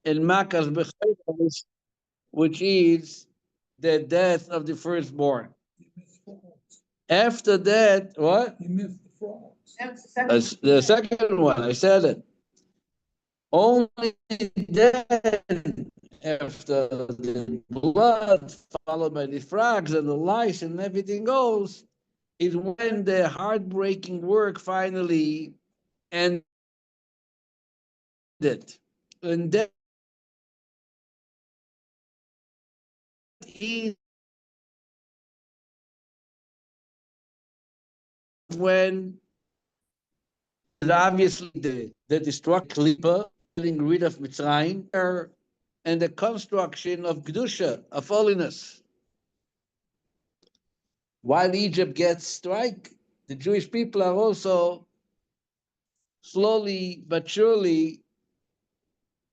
and Makas Bechoros, which is the death of the firstborn. After that, what? You missed the frogs. That's the second one. I said it. Only then, after the blood, followed by the frogs and the lice and everything goes, is when the heartbreaking work finally ended. And that is when obviously the destruction, getting rid of Mitzrayim, and the construction of Kedusha, of holiness. While Egypt gets strike, the Jewish people are also slowly but surely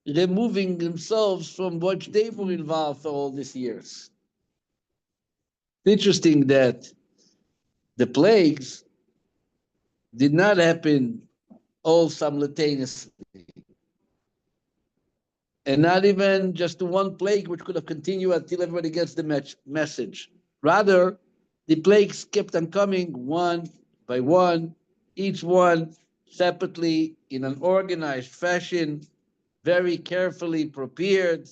removing themselves from what they were involved for all these years. Interesting that the plagues did not happen all simultaneously. And not even just one plague, which could have continued until everybody gets the message. Rather, the plagues kept on coming one by one, each one separately in an organized fashion, very carefully prepared.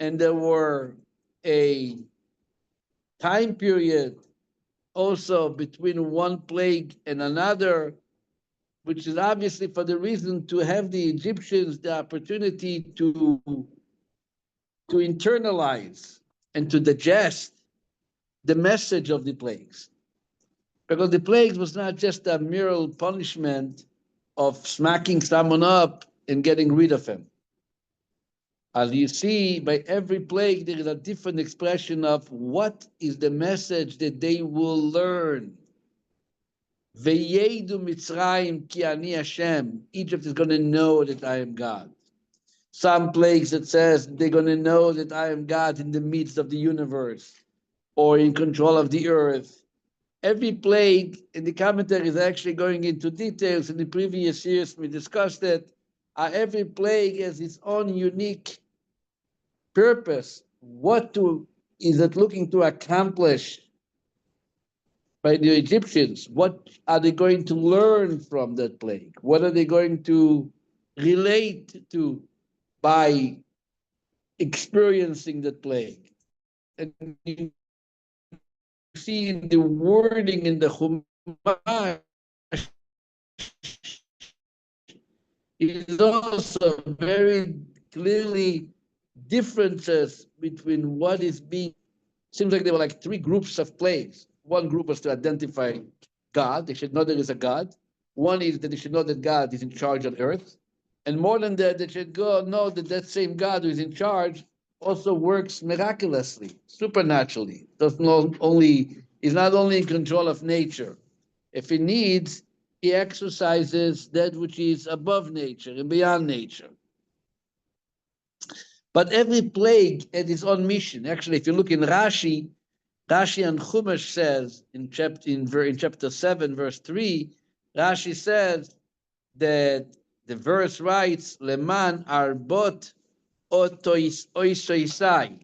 And there were a time period also between one plague and another, which is obviously for the reason to have the Egyptians the opportunity to internalize and to digest the message of the plagues. Because the plagues was not just a mere punishment of smacking someone up and getting rid of him. As you see, by every plague, there is a different expression of what is the message that they will learn. Veyedu Mitzrayim ki ani Hashem. Egypt is going to know that I am God. Some plagues that says they're going to know that I am God in the midst of the universe or in control of the earth. Every plague in the commentary is actually going into details. In the previous years, we discussed it. Every plague has its own unique purpose. What is it looking to accomplish by the Egyptians? What are they going to learn from that plague? What are they going to relate to by experiencing that plague? And you see in the wording in the Chumash is also very clearly differences between what is being. Seems like there were like three groups of plagues. One group was to identify God. They should know there is a God. One is that they should know that God is in charge on earth. And more than that, they should know that that same God who is in charge also works miraculously, supernaturally. Is not only in control of nature. If he needs, he exercises that which is above nature and beyond nature. But every plague had its own mission. Actually, if you look in Rashi and Chumash says in chapter 7, verse 3, Rashi says that the verse writes, Leman arbot oisoisai.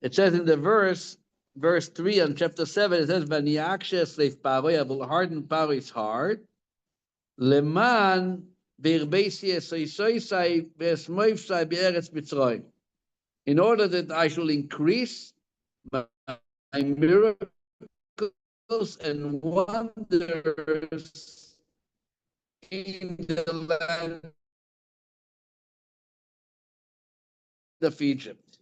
It says in the verse 3 on chapter 7, it says, Vaniakshe slave Paro, I will harden Paro's heart. Leman in order that I shall increase my miracles and wonders in the land of Egypt.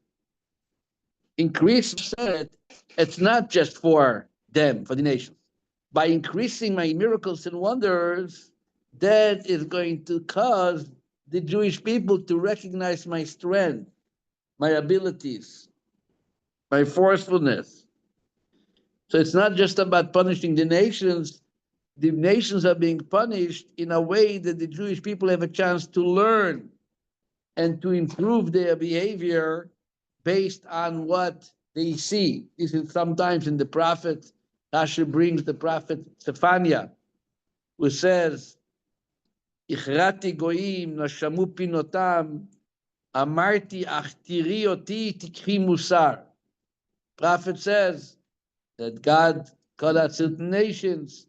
Increase said it's not just for them, for the nations. By increasing my miracles and wonders, that is going to cause the Jewish people to recognize my strength, my abilities, my forcefulness. So it's not just about punishing the nations. The nations are being punished in a way that the Jewish people have a chance to learn and to improve their behavior based on what they see. This is sometimes in the prophet, Rashi brings the prophet Zephaniah, who says, Ichrati goyim nashamu pinotam Amarti ach tiri oti tikhi musar. Prophet says that God cut out certain nations.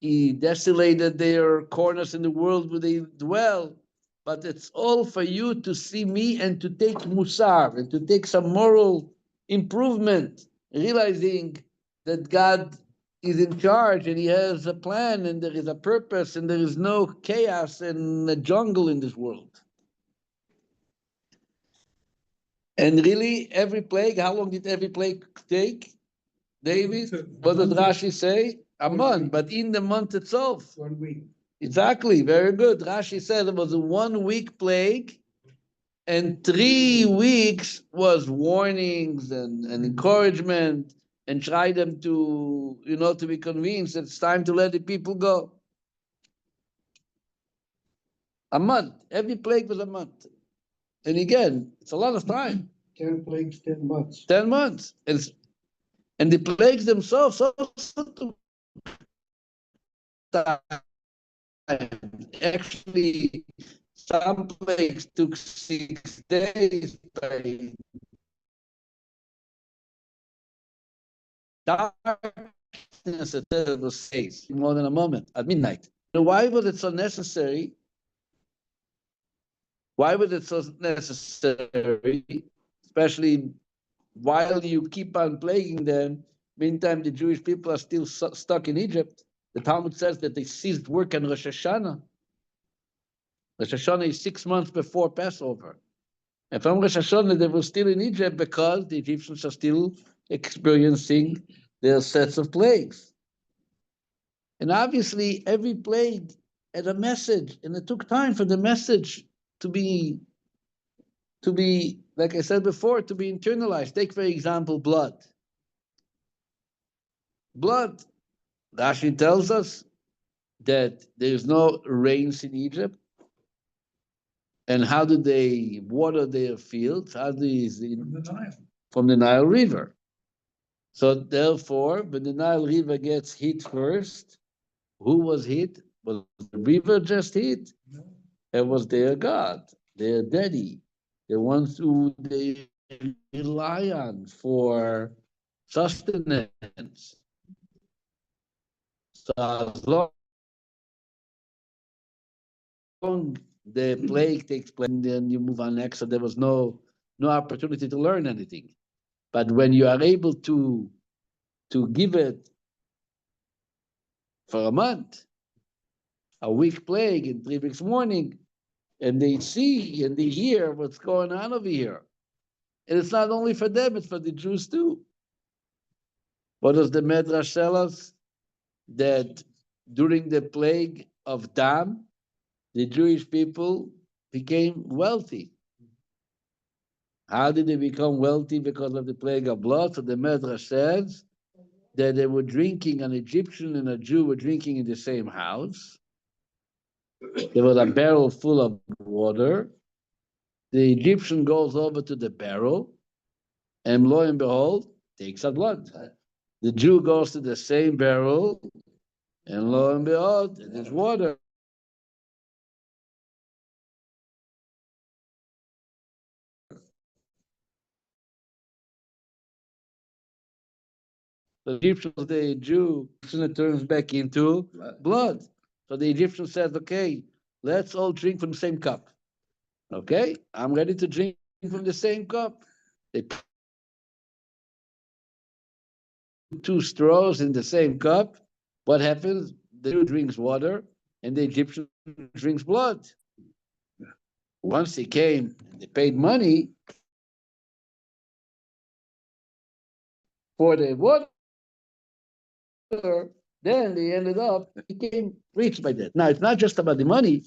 He desolated their corners in the world where they dwell. But it's all for you to see me and to take musar and to take some moral improvement, realizing that God is in charge and he has a plan and there is a purpose and there is no chaos and a jungle in this world. And really, every plague, how long did every plague take? David, what does Rashi say? A month, but in the month itself. 1 week. Exactly, very good. Rashi said it was a 1 week plague, and 3 weeks was warnings and encouragement, and try them to, to be convinced it's time to let the people go. A month. Every plague was a month. And again, it's a lot of time. 10 plagues, 10 months. 10 months. And the plagues themselves also took time. Actually, some plagues took 6 days. Darkness at terrible days, more than a moment, at midnight. So why was it so necessary? Why was it so necessary? Especially while you keep on plaguing them, meantime the Jewish people are still stuck in Egypt. The Talmud says that they ceased work on Rosh Hashanah. Rosh Hashanah is 6 months before Passover. And from Rosh Hashanah, they were still in Egypt because the Egyptians are still experiencing their sets of plagues. And obviously, every plague had a message, and it took time for the message to be, like I said before, to be internalized. Take, for example, blood. Blood. Rashi tells us that there's no rains in Egypt. And how do they water their fields? From the Nile. From the Nile River. So therefore, when the Nile River gets hit first, who was hit? Was the river just hit? No. It was their God, their daddy, the ones who they rely on for sustenance. So as long the plague takes place, and then you move on next, so there was no opportunity to learn anything. But when you are able to give it for a month, a week plague and 3 weeks warning, and they see and they hear what's going on over here. And it's not only for them, it's for the Jews too. What does the Medrash tell us? That during the plague of Dam, the Jewish people became wealthy. How did they become wealthy? Because of the plague of blood. So the Medrash says that they were drinking, an Egyptian and a Jew were drinking in the same house. There was a barrel full of water. The Egyptian goes over to the barrel, and lo and behold, takes out blood. The Jew goes to the same barrel, and lo and behold, there's water. The Egyptians, the Jew, it turns back into blood. So the Egyptian says, okay, let's all drink from the same cup. Okay, I'm ready to drink from the same cup. They put 2 straws in the same cup. What happens? The Jew drinks water and the Egyptian drinks blood. Once they came, they paid money for the water, then they ended up became rich by that. Now, it's not just about the money.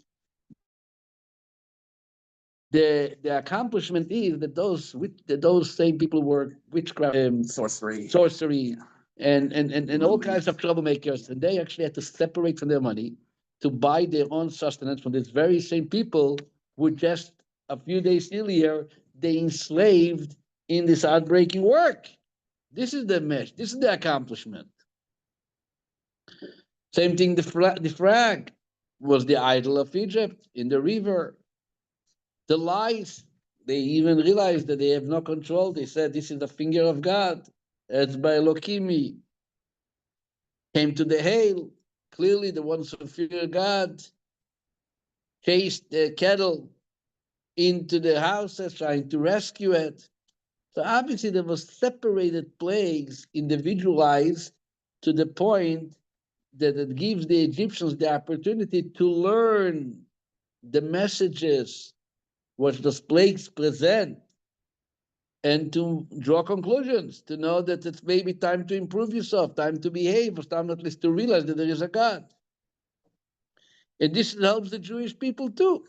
The accomplishment is that those same people were witchcraft, sorcery, and all kinds of troublemakers, and they actually had to separate from their money to buy their own sustenance from these very same people who just a few days earlier they enslaved in this heartbreaking work. This is the mesh. This is the accomplishment. Same thing. The frag was the idol of Egypt in the river. The lice They even realized that they have no control. They said, "This is the finger of God. It's by Elokimi." Came to the hail. Clearly, the ones who fear God chased the cattle into the houses, trying to rescue it. So obviously, there was separated plagues, individualized to the point that it gives the Egyptians the opportunity to learn the messages which those plagues present and to draw conclusions, to know that it's maybe time to improve yourself, time to behave, or time at least to realize that there is a God. And this helps the Jewish people too.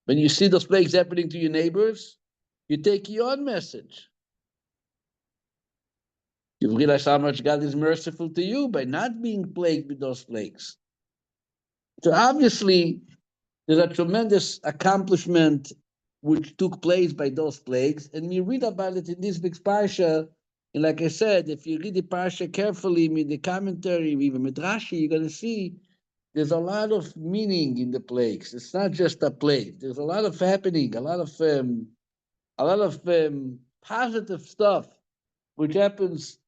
When you see those plagues happening to your neighbors, you take your own message. You realize how much God is merciful to you by not being plagued with those plagues. So obviously, there's a tremendous accomplishment which took place by those plagues, and we read about it in this week's Parsha. And like I said, if you read the Parsha carefully, with the commentary, even with Rashi, you're going to see there's a lot of meaning in the plagues. It's not just a plague. There's a lot of happening, a lot of positive stuff which happens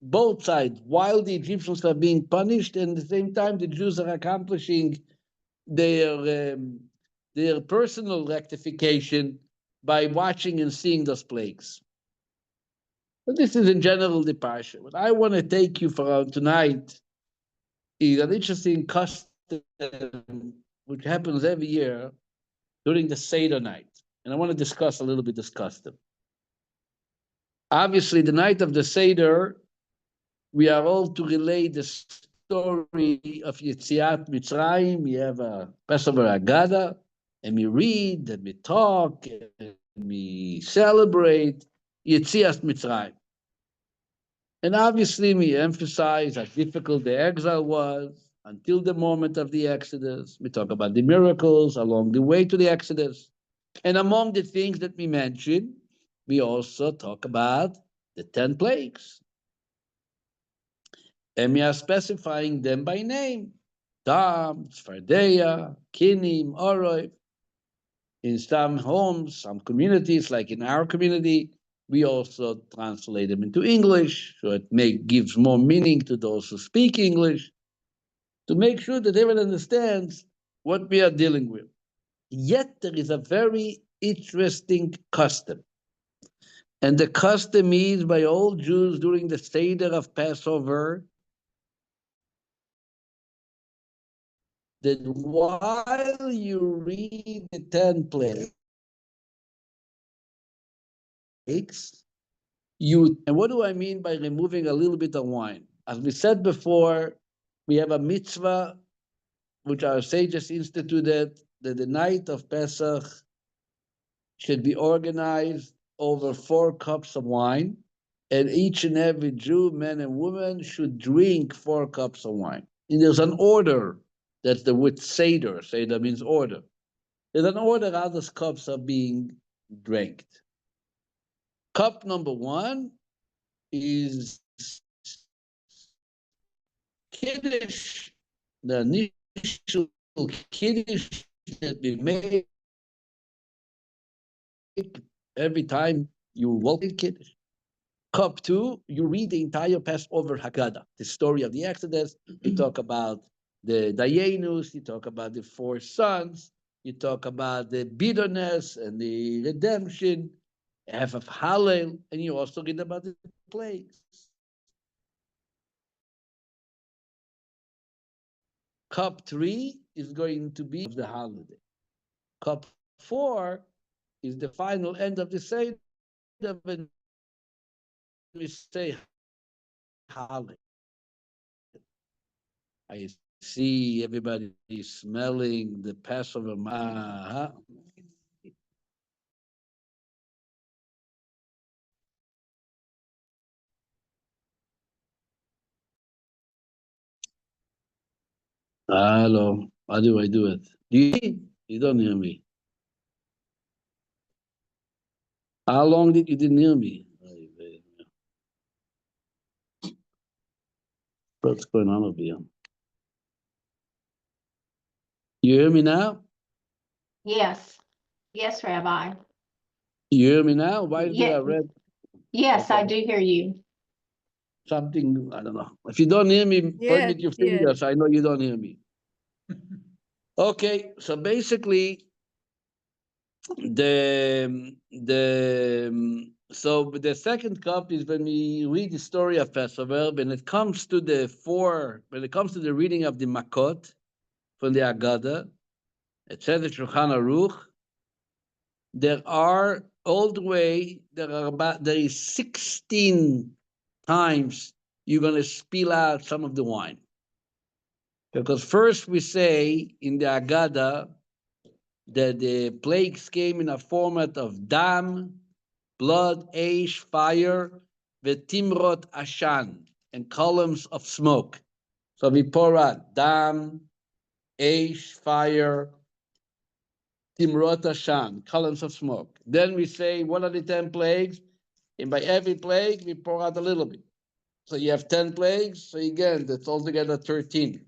both sides. While the Egyptians are being punished, and at the same time the Jews are accomplishing their personal rectification by watching and seeing those plagues. But this is in general the Parsha. What I want to take you for tonight is an interesting custom which happens every year during the Seder night. And I want to discuss a little bit this custom. Obviously, the night of the Seder, we are all to relay the story of Yetziat Mitzrayim. We have a Passover Agada, and we read, and we talk, and we celebrate Yetziat Mitzrayim. And obviously, we emphasize how difficult the exile was until the moment of the Exodus. We talk about the miracles along the way to the Exodus. And among the things that we mention, we also talk about the 10 plagues. And we are specifying them by name. Dam, Tzfardeya, Kinim, Oroy. In some homes, some communities, like in our community, we also translate them into English, so it gives more meaning to those who speak English, to make sure that everyone understands what we are dealing with. Yet there is a very interesting custom. And the custom is by all Jews during the Seder of Passover that while you read the 10 plagues, and what do I mean by removing a little bit of wine? As we said before, we have a mitzvah which our sages instituted, that the night of Pesach should be organized over 4 cups of wine, and each and every Jew, man and woman, should drink 4 cups of wine. And there's an order. That's the word Seder. Seder means order. There's an order how those cups are being drank. Cup number 1 is Kiddush, the initial Kiddush that we make every time you welcome Kiddush. Cup 2, you read the entire Passover Haggadah, the story of the Exodus. You talk about the Dayenus, you talk about the 4 sons, you talk about the bitterness and the redemption, half of Hallel, and you also read about the plagues. Cup 3 is going to be of the holiday. Cup 4 is the final end of the Seder when we say holiday. I see everybody smelling the Passover. Hello, how do I do it? Do you hear me? You don't hear me. How long did you didn't hear me? What's going on over here? You hear me now? Yes. Yes, Rabbi. You hear me now? Why did I Yeah, read yes, I okay. do hear you. something? I don't know. If you don't hear me, point Yes, with your yes. fingers. I know you don't hear me. Okay, so basically, the second cup is when we read the story of Passover. When it comes to the reading of the Makot from the Agada, it says in Shulchan Aruch, there are all the way there is 16 times you're going to spill out some of the wine, because first we say in the Agada that the plagues came in a format of dam, blood, ash, fire, vetimrot ashan, and columns of smoke. So we pour out dam, ash, fire, timrot ashan, columns of smoke. Then we say, what are the 10 plagues? And by every plague, we pour out a little bit. So you have 10 plagues. So again, that's altogether 13.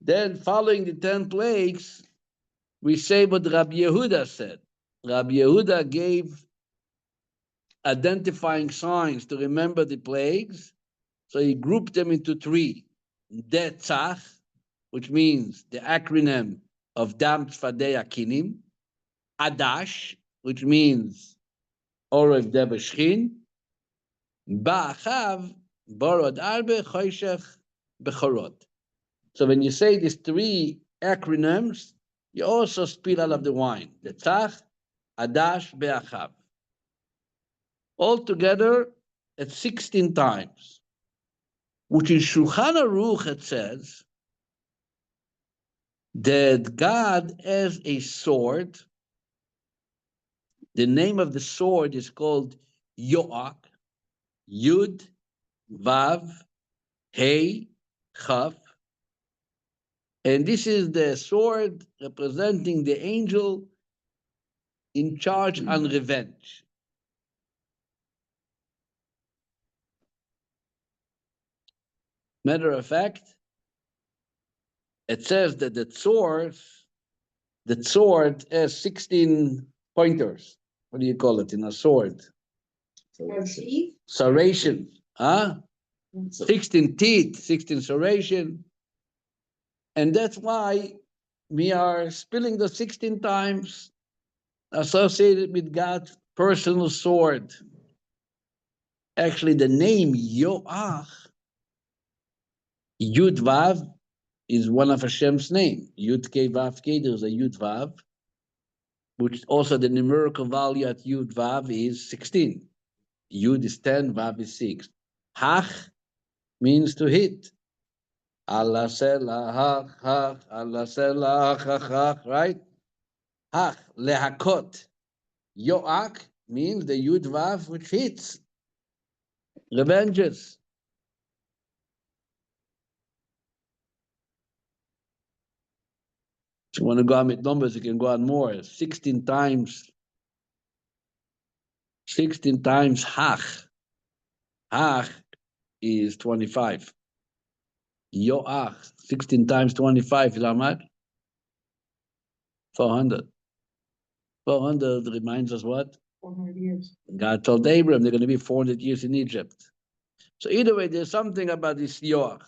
Then following the 10 plagues, we say what Rabbi Yehuda said. Rabbi Yehuda gave identifying signs to remember the plagues. So he grouped them into 3. Detzach, which means the acronym of Dam Tzfadei Akinim. Adash, which means Orev Debeshchin. Ba'achav, Borod Arbe, Choshech, Bechorot. So when you say these 3 acronyms, you also spill out of the wine. The Tzach, Adash, Be'achav. Altogether, at 16 times, which in Shulchan Aruch it says that God has a sword. The name of the sword is called Yoach, Yud, Vav, Hey, Chaf. And this is the sword representing the angel in charge on revenge. Matter of fact, it says that the sword has 16 pointers. What do you call it in a sword? Serration. Huh? 16 teeth, 16 serration. And that's why we are spilling the 16 times associated with God's personal sword. Actually, the name Yoach, Yud Vav, is one of Hashem's name. Yud Kei Vav Kei, there's a Yud Vav, which also the numerical value at Yud Vav is 16. Yud is 10, Vav is 6. Hach means to hit. Allah sela hach hach, Allah sela hach hach, right? Hach, lehakot. Yoach means the Yud Vav which hits, revenges. If you want to go on with numbers, you can go on more. 16 times hach. Hach is 25. Yoach, 16 times 25 is how much? 400. 400 reminds us what? 400 years. God told Abraham they're going to be 400 years in Egypt. So either way, there's something about this Yoach.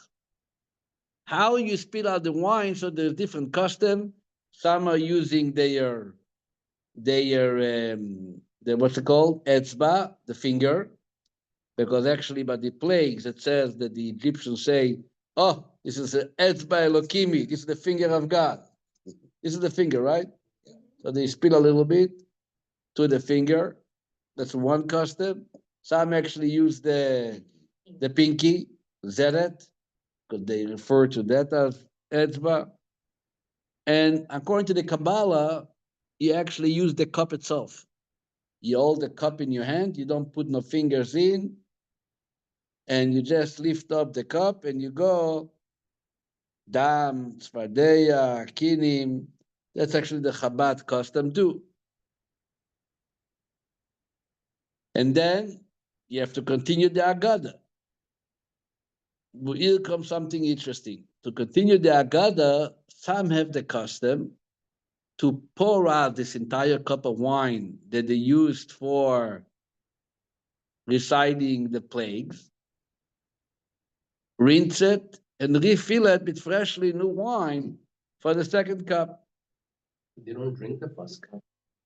How you spill out the wine, so there's different custom. Some are using their what's it called? Etzba, the finger. Because actually by the plagues, it says that the Egyptians say, oh, this is the Etzba Elokimi, this is the finger of God. This is the finger, right? So they spill a little bit to the finger. That's one custom. Some actually use the pinky, Zeret, because they refer to that as Etzba. And according to the Kabbalah, you actually use the cup itself. You hold the cup in your hand, you don't put no fingers in, and you just lift up the cup and you go, Dam, Tzfadeya, Kinim. That's actually the Chabad custom too. And then you have to continue the Agada. Here comes something interesting. To continue the Agada, some have the custom to pour out this entire cup of wine that they used for reciting the plagues, rinse it, and refill it with freshly new wine for the second cup. They don't drink the first cup.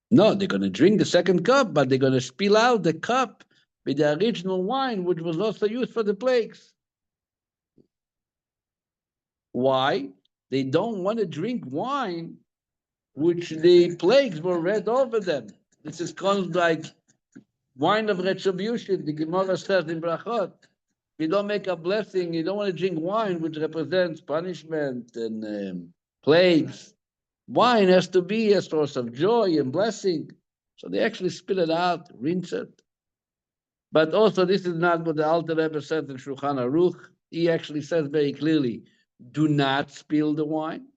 No, they're going to drink the second cup, but they're going to spill out the cup with the original wine, which was also used for the plagues. Why? They don't want to drink wine which the plagues were read over them. This is called like wine of retribution. The Gemara says in Brachot, you don't make a blessing, you don't want to drink wine which represents punishment and plagues. Wine has to be a source of joy and blessing. So they actually spit it out, rinse it. But also, this is not what the Alter Rebbe says in Shulchan Aruch. He actually says very clearly, do not spill the wine.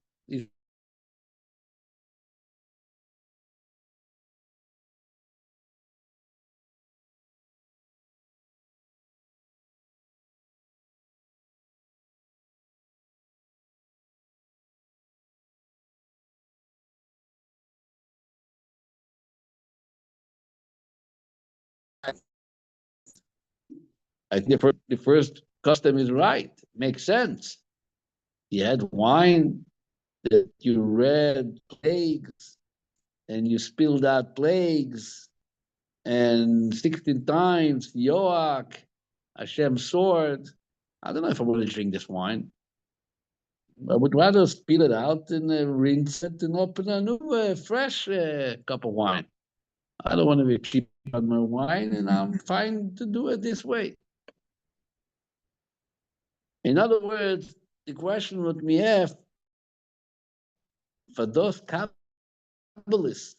I think the first custom is right, makes sense. You had wine that you read plagues, and you spilled out plagues, and 16 times, Yoach, Hashem's sword. I don't know if I want to drink this wine. I would rather spill it out and rinse it and open a new, fresh cup of wine. I don't want to be cheap on my wine, and I'm fine to do it this way. In other words, the question would we have for those Kabbalists,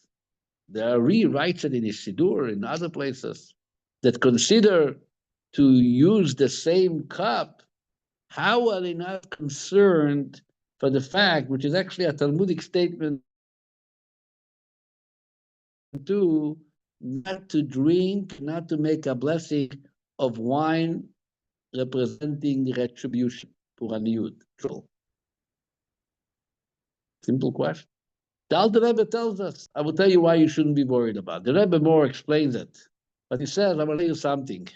there are rewrites it in the Siddur in other places that consider to use the same cup. How are they not concerned for the fact, which is actually a Talmudic statement, to not to drink, not to make a blessing of wine representing retribution, Puraniyut, troll? Simple question. The Alter Rebbe tells us, I will tell you why you shouldn't be worried about it. The Rebbe more explains it. But he says, I will tell you something.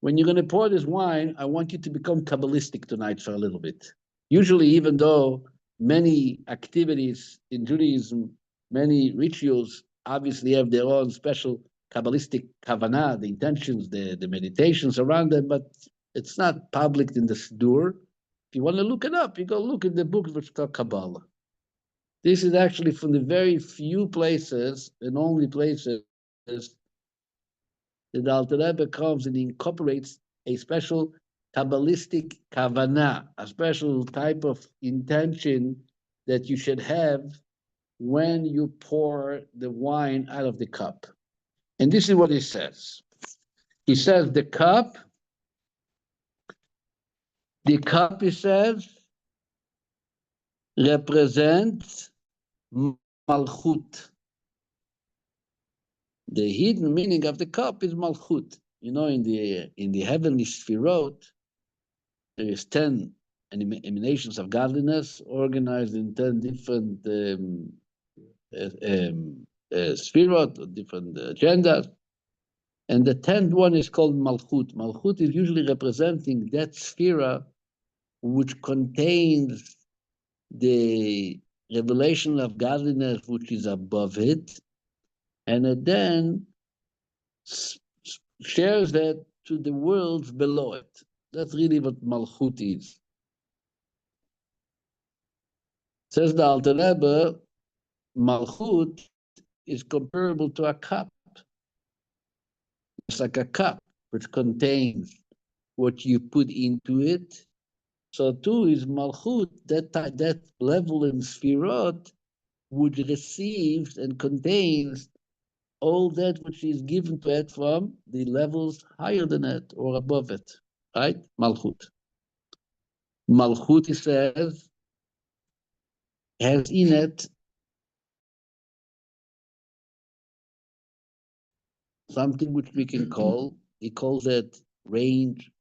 When you're going to pour this wine, I want you to become Kabbalistic tonight for a little bit. Usually, even though many activities in Judaism, many rituals obviously have their own special Kabbalistic kavanah, the intentions, the meditations around them, but it's not public in the Siddur. If you want to look it up, you go look in the books which talk Kabbalah. This is actually from the very few places and only places that the Alter Rebbe comes and incorporates a special Kabbalistic kavanah, a special type of intention that you should have when you pour the wine out of the cup. And this is what he says. He says the cup, he says, represents Malchut. The hidden meaning of the cup is Malchut. You know, in the heavenly Sfirot, there is 10 emanations of godliness organized in 10 different Sfirot, different agendas. And the 10th one is called Malchut. Malchut is usually representing that Sphira which contains the revelation of godliness which is above it, and it then shares that to the worlds below it. That's really what Malchut is. Says the Alter Rebbe, Malchut is comparable to a cup. It's like a cup which contains what you put into it. So too is Malchut, that level in Sfirot, which receives and contains all that which is given to it from the levels higher than it or above it, right? Malchut. Malchut, he says, has in it something which we can call, he calls it rage,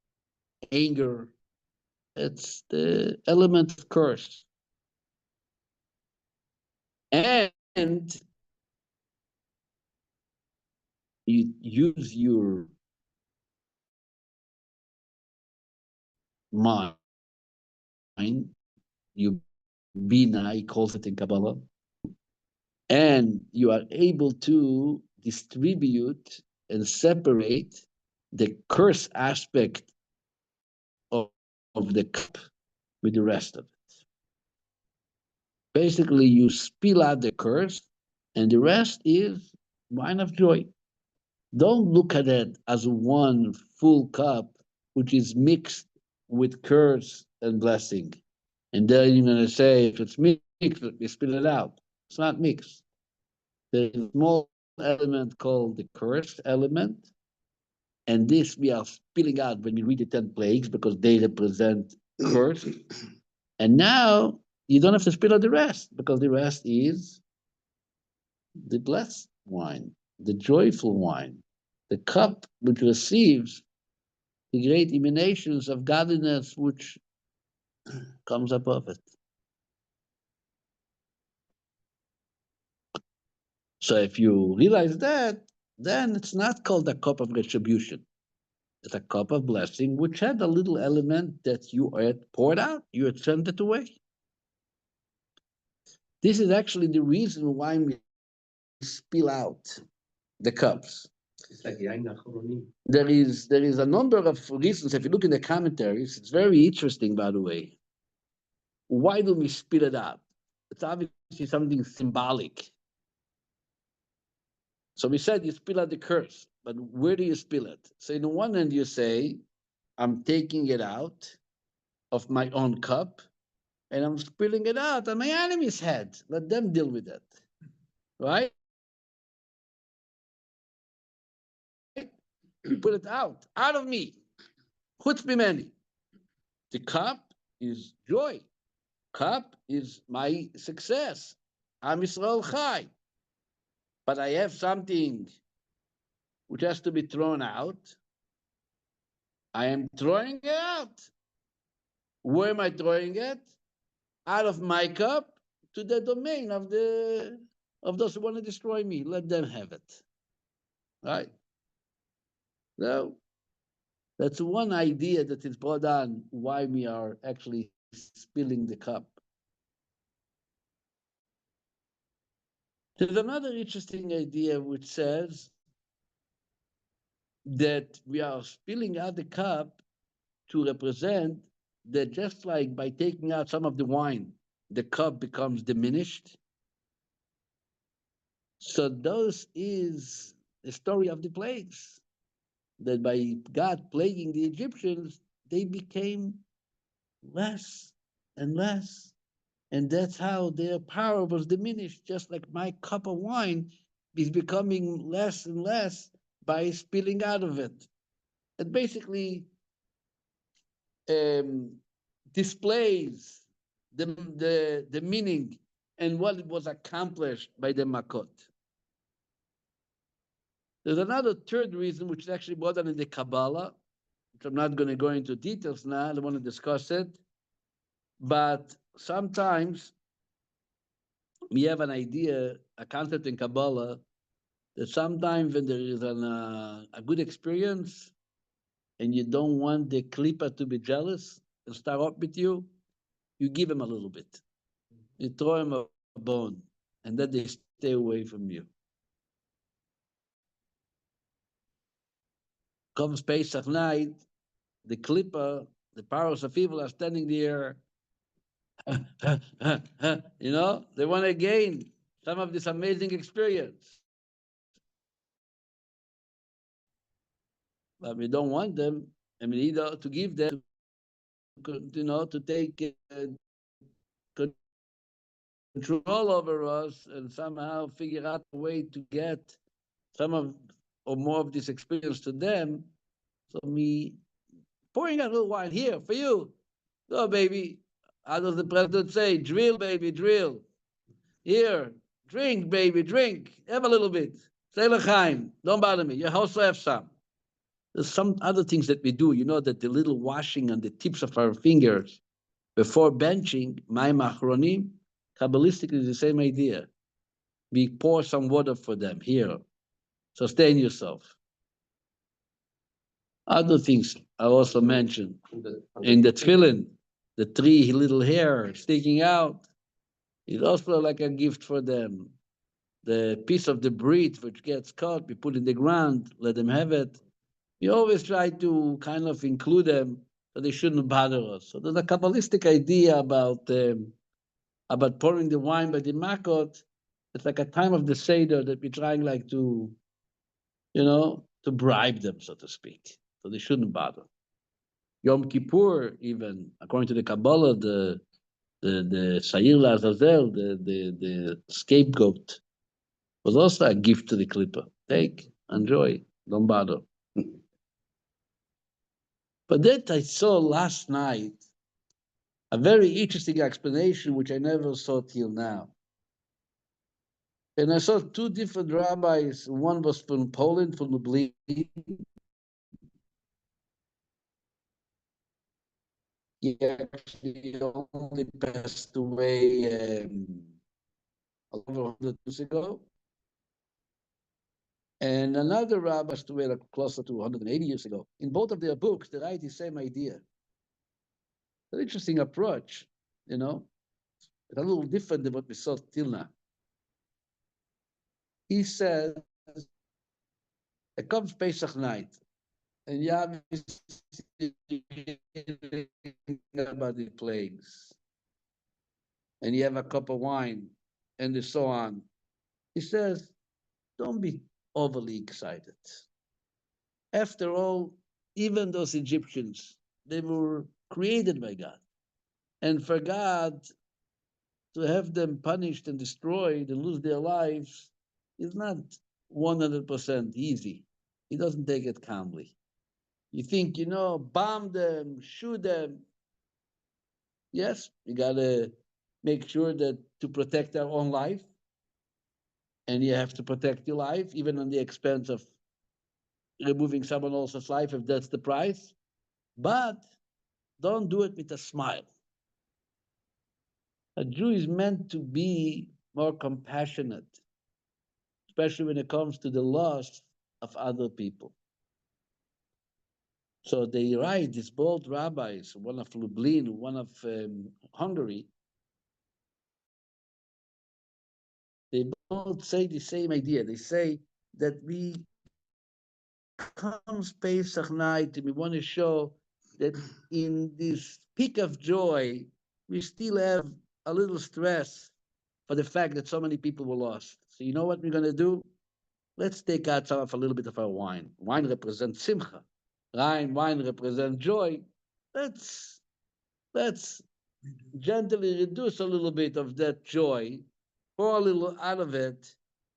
anger. It's the element of curse. and you use your mind, you bina, he calls it in Kabbalah, and you are able to distribute and separate the curse aspect of the cup with the rest of it. Basically, you spill out the curse, and the rest is wine of joy. Don't look at it as one full cup, which is mixed with curse and blessing. And then you're going to say, if it's mixed, you spill it out. It's not mixed. There's a small element called the cursed element. And this we are spilling out when we read the 10 plagues because they represent curse. And now you don't have to spill out the rest because the rest is the blessed wine, the joyful wine, the cup which receives the great emanations of godliness which comes above it. So if you realize that, then it's not called a cup of retribution. It's a cup of blessing, which had a little element that you had poured out, you had sent it away. This is actually the reason why we spill out the cups. It's like yain achronim. There is a number of reasons. If you look in the commentaries, it's very interesting, by the way. Why do we spill it out? It's obviously something symbolic. So we said you spill out the curse, but where do you spill it? So in the one hand you say, I'm taking it out of my own cup, and I'm spilling it out on my enemy's head. Let them deal with it. Right? You put it out of me. Chutz mimeni. The cup is joy. Cup is my success. Am Yisrael Chai. But I have something which has to be thrown out. I am throwing it out. Where am I throwing it? Out of my cup to the domain of those who want to destroy me. Let them have it. Right? So that's one idea that is brought on why we are actually spilling the cup. There's another interesting idea which says that we are spilling out the cup to represent that just like by taking out some of the wine, the cup becomes diminished. So those is the story of the plagues, that by God plaguing the Egyptians, they became less and less. And that's how their power was diminished, just like my cup of wine is becoming less and less by spilling out of it. It basically displays the meaning and what was accomplished by the Makot. There's another third reason, which is actually brought down in the Kabbalah, which I'm not going to go into details now. I don't want to discuss it. But sometimes we have an idea, a concept in Kabbalah, that sometimes when there is a good experience and you don't want the klippa to be jealous and start up with you, you give him a little bit. You throw him a bone, and then they stay away from you. Comes Pesach night, the klippa, the powers of evil are standing there. They want to gain some of this amazing experience. But we don't want them, and we need to give them, to take control over us and somehow figure out a way to get some of or more of this experience to them. So me pouring a little wine here for you. Go, baby. How does the president say? Drill, baby, drill. Here, drink, baby, drink. Have a little bit. Say l'chaim. Don't bother me. You also have some. There's some other things that we do. You know that the little washing on the tips of our fingers before benching, my machronim, Kabbalistically is the same idea. We pour some water for them. Here, sustain yourself. Other things I also mentioned in the tefillin, the three little hair sticking out is also like a gift for them. The piece of the bread which gets cut, we put in the ground, let them have it. We always try to kind of include them so they shouldn't bother us. So there's a Kabbalistic idea about pouring the wine by the makot. It's like a time of the Seder that we're trying like to bribe them, so to speak. So they shouldn't bother. Yom Kippur, even according to the Kabbalah, the Sair Lazazel, the scapegoat, was also a gift to the Klippa. Take, enjoy, don't bother. But that I saw last night a very interesting explanation which I never saw till now. And I saw two different rabbis. One was from Poland, from Lublin. He actually only passed away over 100 years ago. And another rabbi passed away like closer to 180 years ago. In both of their books, they write the same idea. An interesting approach, you know. It's a little different than what we saw till now. He says, it comes Pesach night, and you have about the plagues, and you have a cup of wine, and so on. He says, don't be overly excited. After all, even those Egyptians, they were created by God. And for God to have them punished and destroyed and lose their lives is not 100% easy. He doesn't take it calmly. You think, bomb them, shoot them. Yes, you gotta make sure that to protect our own life, and you have to protect your life, even on the expense of removing someone else's life if that's the price. But don't do it with a smile. A Jew is meant to be more compassionate, especially when it comes to the loss of other people. So they write, these bold rabbis, one of Lublin, one of Hungary, they both say the same idea. They say that we comes Pesach night and we want to show that in this peak of joy, we still have a little stress for the fact that so many people were lost. So you know what we're going to do? Let's take out some of a little bit of our wine. Wine represents simcha. Wine represents joy. Let's gently reduce a little bit of that joy, pour a little out of it,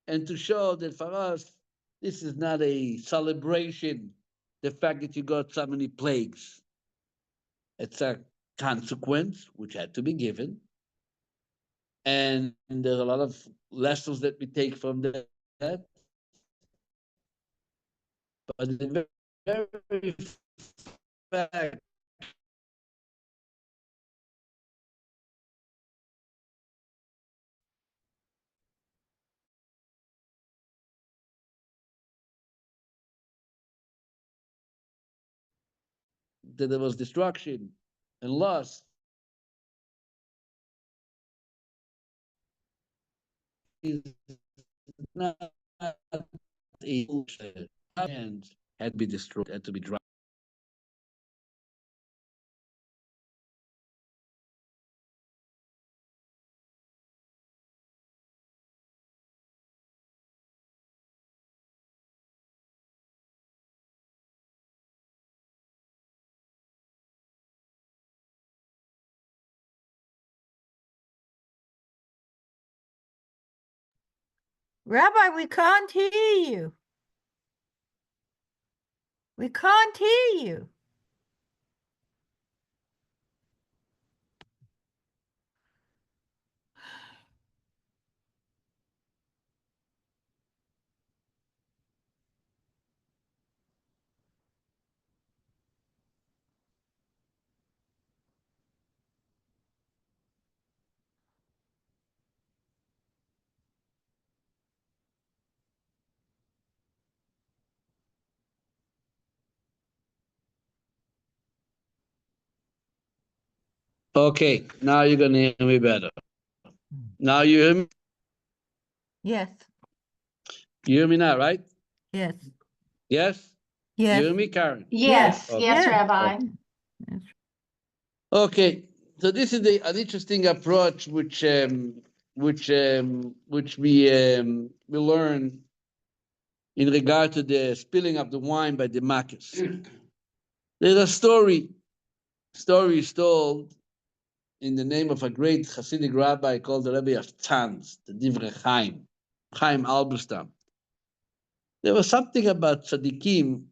and to show that for us, this is not a celebration, the fact that you got so many plagues. It's a consequence which had to be given. And there's a lot of lessons that we take from that. But the very fact that there was destruction and loss is not a and had to be destroyed, had to be dropped. Rabbi, we can't hear you. We can't hear you. Okay, now you're gonna hear me better. Now you hear me? Yes. You hear me now, right? Yes. Yes? You Yes. hear me, Karen? Yes, Okay. yes, Yes. Rabbi. Okay, so this is an interesting approach which we learn in regard to the spilling of the wine by the Makis. There's a story. Story is told in the name of a great Hasidic rabbi called the Rabbi of Tzanz, the Divrei Chaim, Chaim Albustam. There was something about tzaddikim.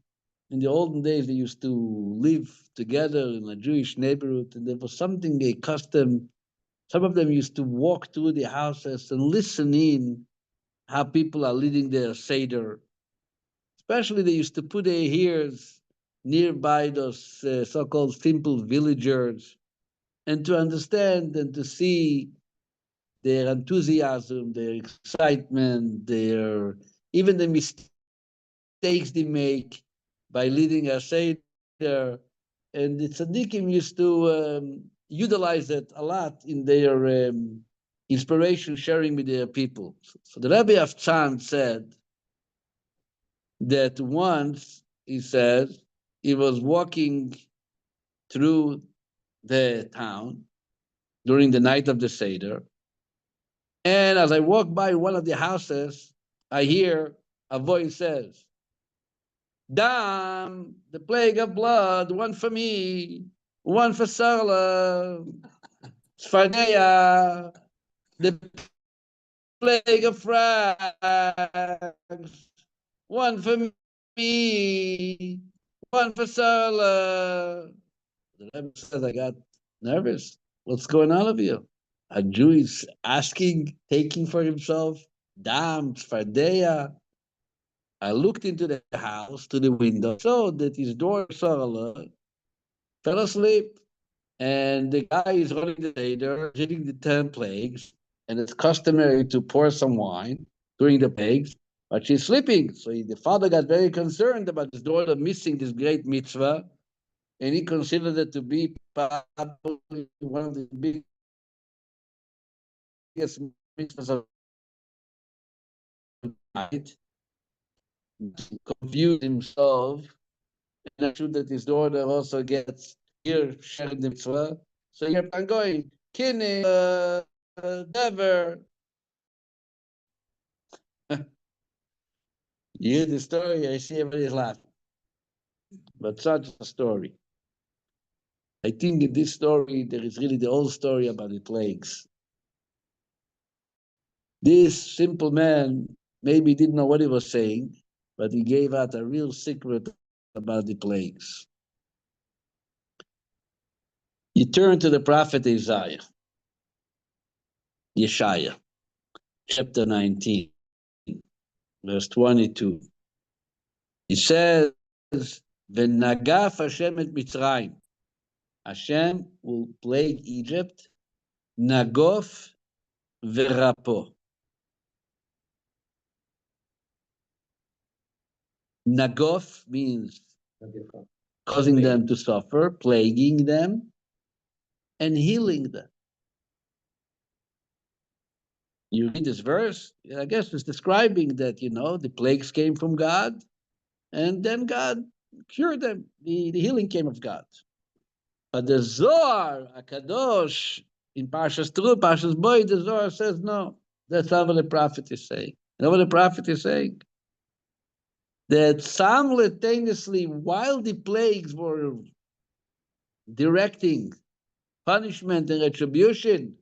In the olden days, they used to live together in a Jewish neighborhood, and there was something, a custom. Some of them used to walk through the houses and listen in how people are leading their Seder. Especially, they used to put their ears nearby those so-called simple villagers, and to understand and to see their enthusiasm, their excitement, their even the mistakes they make by leading a Seder. And the tzaddikim used to utilize it a lot in their inspiration sharing with their people. So the Rabbi of Tzan said that once, he says, he was walking through the town during the night of the Seder, and as I walk by one of the houses, I hear a voice says, Dam, the plague of blood, one for me, one for Sarla, Sfardea, the plague of frags, one for me, one for Sarla. The Rebbe says, I got nervous. What's going on with you? A Jew is asking, taking for himself, Dam, Sfardea. I looked into the house, to the window, saw that his door Sarla fell asleep. And the guy is running the Seder, reading the 10 plagues, and it's customary to pour some wine during the plagues, but she's sleeping. So the father got very concerned about his daughter missing this great mitzvah, and he considered it to be probably one of the biggest mitzvahs of the night. Confused himself, and I'm sure that his daughter also gets here sharing the mitzvah. So he kept on going, Kine, Dever. You hear the story, I see everybody's laughing. But such a story. I think in this story, there is really the whole story about the plagues. This simple man maybe didn't know what he was saying, but he gave out a real secret about the plagues. You turn to the prophet Isaiah, Yeshaya, chapter 19, verse 22. He says, V'nagaf Hashem et Mitzrayim. Hashem will plague Egypt, Nagof v'rapo. Nagof means causing them to suffer, plaguing them, and healing them. You read this verse, I guess it's describing that, the plagues came from God, and then God cured them. The healing came of God. But the Zohar, Akadosh, in Parshas Tru, Parshas Boy, the Zohar says no. That's not what the prophet is saying. You know what the prophet is saying? That simultaneously, while the plagues were directing punishment and retribution,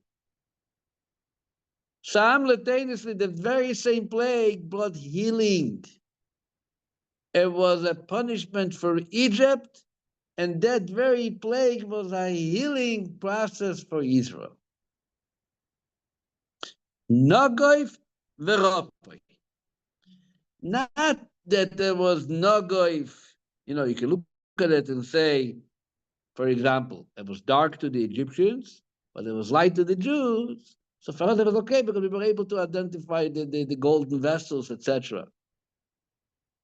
simultaneously, the very same plague brought healing. It was a punishment for Egypt, and that very plague was a healing process for Israel. Nogoif v'ropoi. Not that there was nogoif. You can look at it and say, for example, it was dark to the Egyptians, but it was light to the Jews. So for us, it was okay because we were able to identify the golden vessels, etc.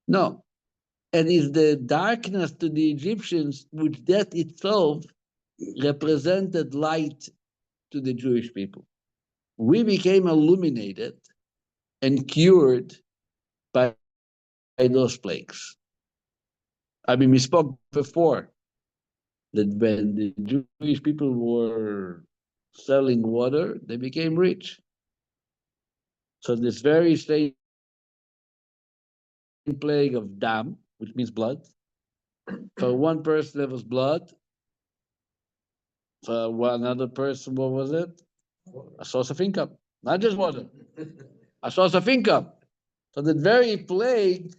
No. And it's the darkness to the Egyptians, which that itself represented light to the Jewish people. We became illuminated and cured by those plagues. I mean, we spoke before that when the Jewish people were selling water, they became rich. So this very same plague of dam, which means blood, for one person there was blood, for one another person, what was it? A source of income, not just water, a source of income. So that very plague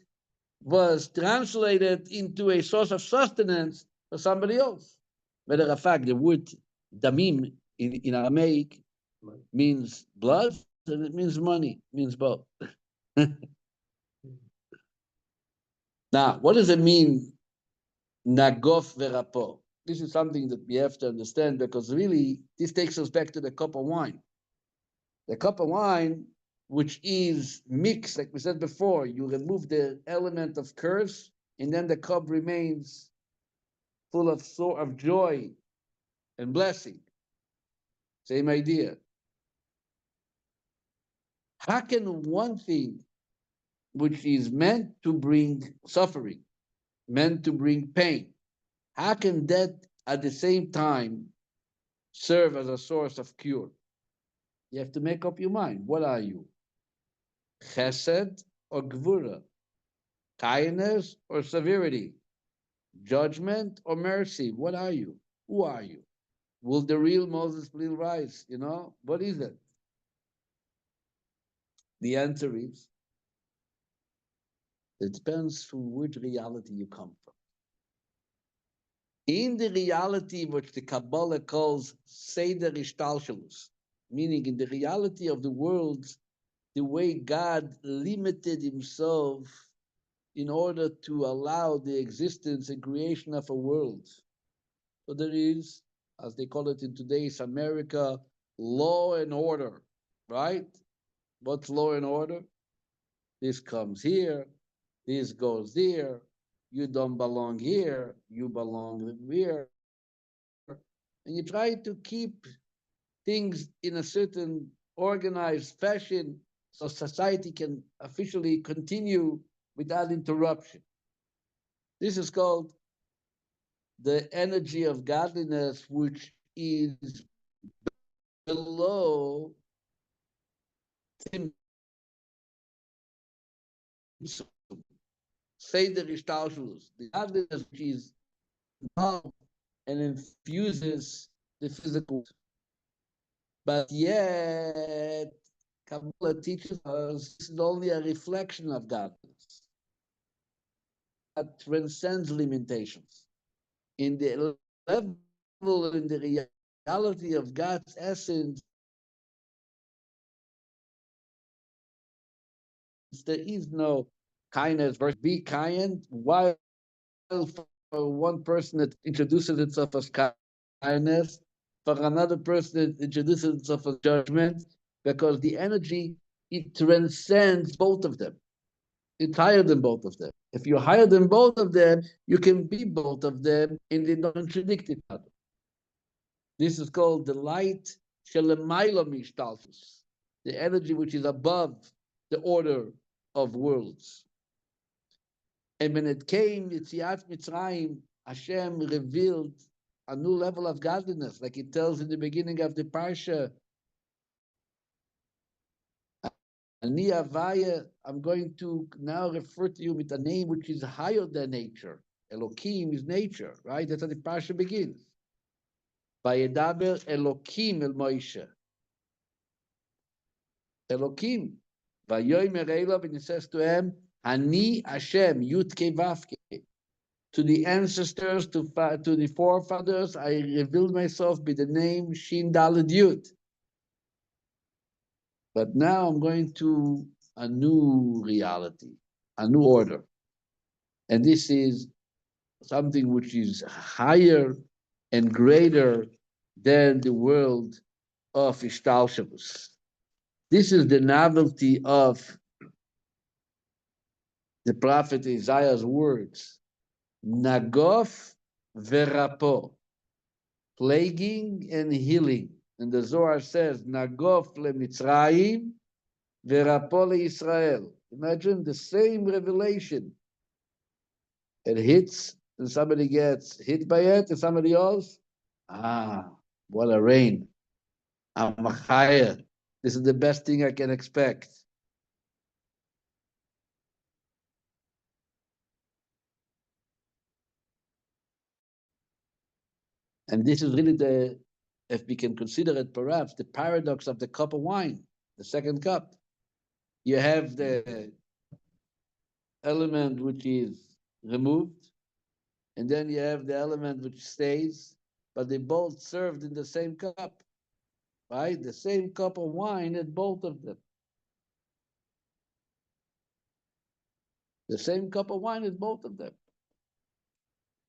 was translated into a source of sustenance for somebody else. Matter of fact, the word damim in Aramaic means blood and it means money, means both. Now, what does it mean, nagof verapo? This is something that we have to understand because really this takes us back to the cup of wine. The cup of wine, which is mixed, like we said before, you remove the element of curse, and then the cup remains full of joy and blessing. Same idea. How can one thing which is meant to bring suffering, meant to bring pain, how can that at the same time serve as a source of cure? You have to make up your mind. What are you? Chesed or gvura? Kindness or severity? Judgment or mercy? What are you? Who are you? Will the real Moses please rise? You know, what is it? The answer is, it depends from which reality you come from. In the reality which the Kabbalah calls Seder Ishtalshalus, meaning in the reality of the world, the way God limited himself in order to allow the existence and creation of a world. So there is, as they call it in today's America, law and order, right? What's law and order? This comes here, this goes there, you don't belong here, you belong here. And you try to keep things in a certain organized fashion so society can officially continue without interruption. This is called the energy of godliness, which is below Seder Ishtalshalus, the godliness which is involved and infuses the physical. But yet, Kabbalah teaches us this is only a reflection of godliness that transcends limitations. In the level, in the reality of God's essence, there is no kindness versus be kind, while for one person it introduces itself as kindness, for another person it introduces itself as judgment, because the energy, it transcends both of them. It's higher than both of them. If you're higher than both of them, you can be both of them and they don't contradict each other. This is called the light shelemayla mishtalshus, the energy which is above the order of worlds. And when it came, Yetziat Mitzrayim, Hashem revealed a new level of godliness, like it tells in the beginning of the Parsha. Ani Avaya, I'm going to now refer to you with a name which is higher than nature. Elohim is nature, right? That's how the Parsha begins. Vayedaber Elohim el Moshe. Elohim. Vayomer Elav, and it says to him, Ani Hashem, Yud Vavke. To the ancestors, to the forefathers, I revealed myself by the name Shin Daled Yud. But now I'm going to a new reality, a new order. And this is something which is higher and greater than the world of Ishtalshavus. This is the novelty of the prophet Isaiah's words. Nagof verapo. plaguing and healing. And the Zohar says, Nagof leMitzrayim verapo leIsrael. Imagine the same revelation. It hits, and somebody gets hit by it, and somebody else, what a rain. I'm a chaya. This is the best thing I can expect. And this is really the, if we can consider it perhaps, the paradox of the cup of wine, the second cup. You have the element which is removed, and then you have the element which stays, but they both served in the same cup, right? The same cup of wine at both of them. The same cup of wine is both of them.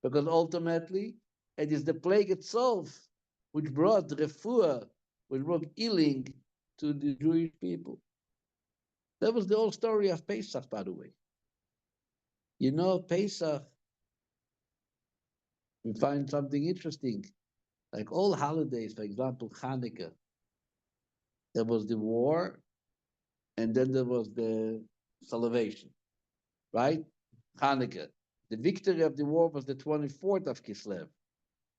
Because ultimately, it is the plague itself which brought refuah, which brought healing to the Jewish people. That was the whole story of Pesach, by the way. You know, Pesach, we find something interesting. Like all holidays, for example, Hanukkah, there was the war, and then there was the salvation, right? Hanukkah. The victory of the war was the 24th of Kislev.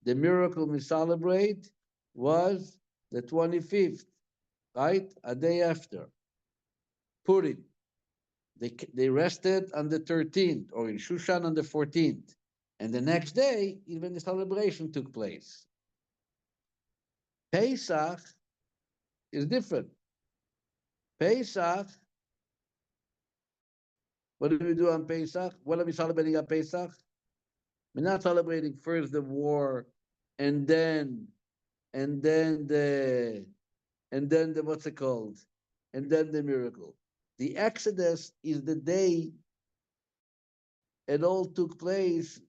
The miracle we celebrate was the 25th, right? A day after. Purim. They rested on the 13th, or in Shushan on the 14th. And the next day, even the celebration took place. Pesach is different. Pesach, what do we do on Pesach? What are we celebrating on Pesach? We're not celebrating first the war, and then the what's it called? And then the miracle. The Exodus is the day it all took place,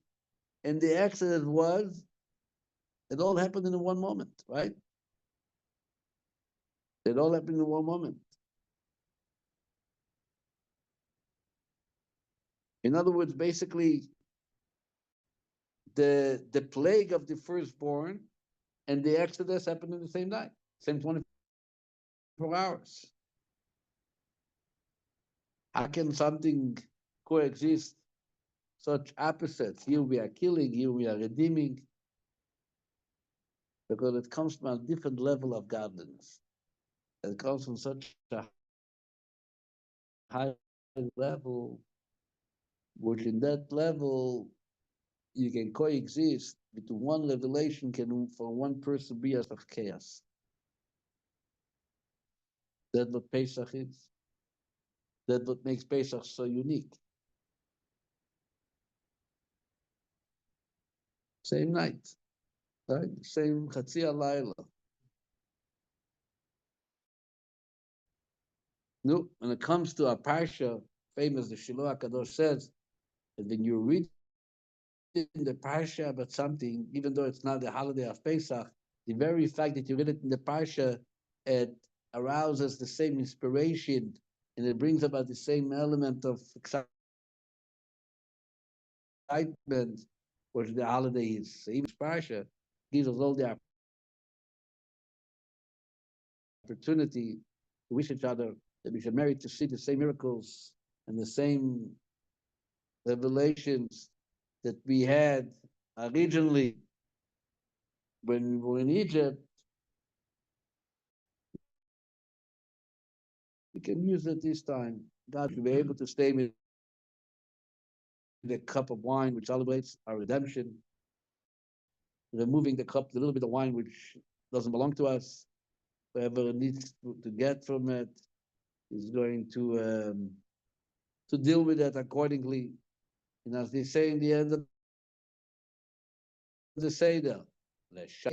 and the Exodus was, it all happened in one moment, right? It all happened in one moment. In other words, basically, the plague of the firstborn and the Exodus happened in the same night, same 24 hours. How can something coexist? Such opposites. Here we are killing, here we are redeeming. Because it comes from a different level of godliness. It comes from such a high level, which in that level, you can coexist between one revelation can for one person be as of chaos. That's what Pesach is. That's what makes Pesach so unique. Same night, right? Same Chatzi Alayla. No, when it comes to a Parsha, famous, the Shiloh HaKadosh says that when you read in the Parsha about something, even though it's not the holiday of Pesach, the very fact that you read it in the Parsha, it arouses the same inspiration and it brings about the same element of excitement, which the holiday is. So even Parsha gives us all the opportunity to wish each other that we should merit to see the same miracles and the same revelations that we had originally when we were in Egypt. We can use it this time. God should be able to stay with the cup of wine which celebrates our redemption, removing the cup, the little bit of wine which doesn't belong to us. Whoever needs to get from it is going to deal with it accordingly. And as they say in the end of the Seder, next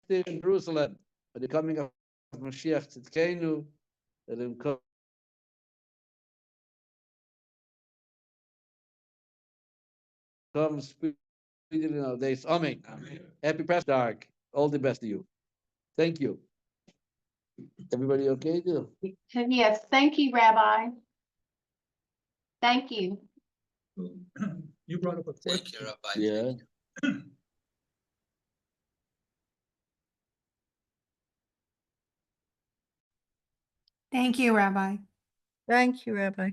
year in Jerusalem, for the coming of Mashiach Tzidkenu, let him come speedily in our days. Amen. Amen. Happy Passover, Dark. All the best to you. Thank you. Everybody okay? Yes, thank you, Rabbi. Thank you. You brought up a Thank you, Rabbi. Yeah. Thank you, Rabbi. Thank you, Rabbi.